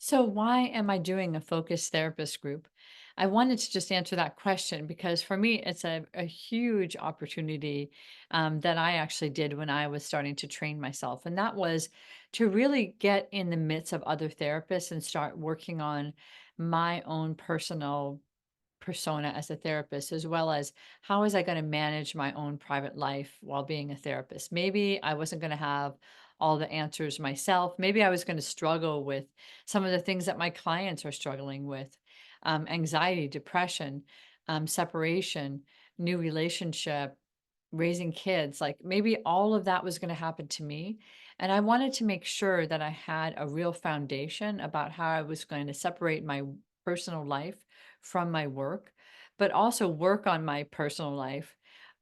So, why am I doing a focused therapist group? I wanted to just answer that question because for me, it's a huge opportunity that I actually did when I was starting to train myself. And that was to really get in the midst of other therapists and start working on my own personal persona as a therapist, as well as how was I going to manage my own private life while being a therapist. Maybe I wasn't going to have all the answers myself. Maybe I was going to struggle with some of the things that my clients are struggling with, anxiety, depression, separation, new relationship, raising kids. Like maybe all of that was going to happen to me. And I wanted to make sure that I had a real foundation about how I was going to separate my personal life from my work, but also work on my personal life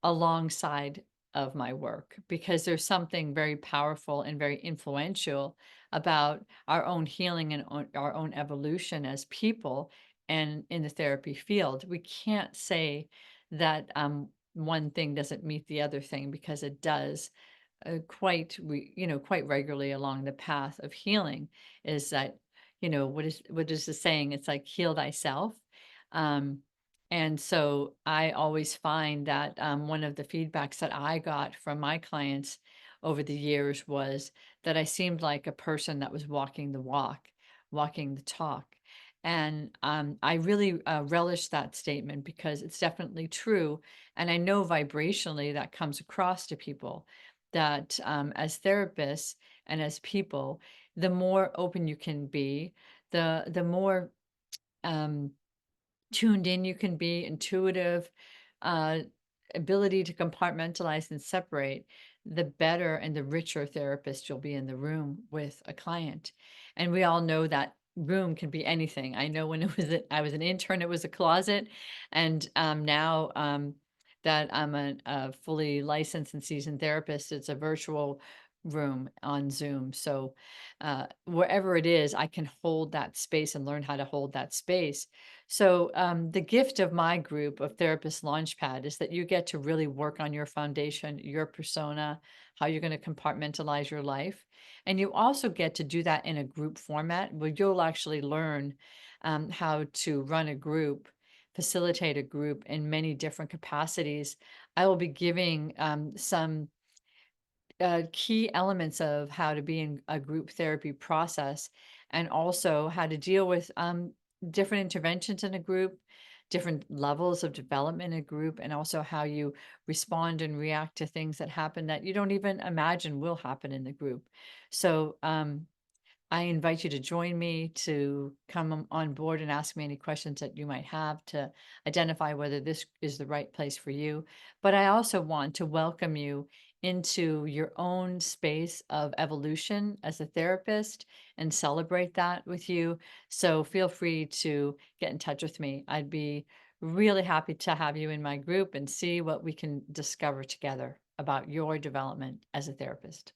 alongside of my work because there's something very powerful and very influential about our own healing and our own evolution as people and in the therapy field. We can't say that one thing doesn't meet the other thing because it does quite regularly along the path of healing is that, what is the saying? It's like heal thyself. Um, and so I always find that one of the feedbacks that I got from my clients over the years was that I seemed like a person that was walking the walk, walking the talk. And I really relish that statement because it's definitely true. And I know vibrationally that comes across to people that as therapists and as people, the more open you can be, the more um, tuned in you can be, intuitive, uh, ability to compartmentalize and separate, the better and the richer therapist you'll be in the room with a client. And we all know that room can be anything. I know when I was an intern, it was a closet, and now that I'm a fully licensed and seasoned therapist, it's a virtual room on Zoom. So wherever it is, I can hold that space and learn how to hold that space. So, the gift of my group of Therapist Launchpad is that you get to really work on your foundation, your persona, how you're going to compartmentalize your life. And you also get to do that in a group format where you'll actually learn how to run a group, facilitate a group in many different capacities. I will be giving some key elements of how to be in a group therapy process and also how to deal with different interventions in a group, different levels of development in a group, and also how you respond and react to things that happen that you don't even imagine will happen in the group. So, I invite you to join me to come on board and ask me any questions that you might have to identify whether this is the right place for you. But I also want to welcome you into your own space of evolution as a therapist and celebrate that with you. So feel free to get in touch with me. I'd be really happy to have you in my group and see what we can discover together about your development as a therapist.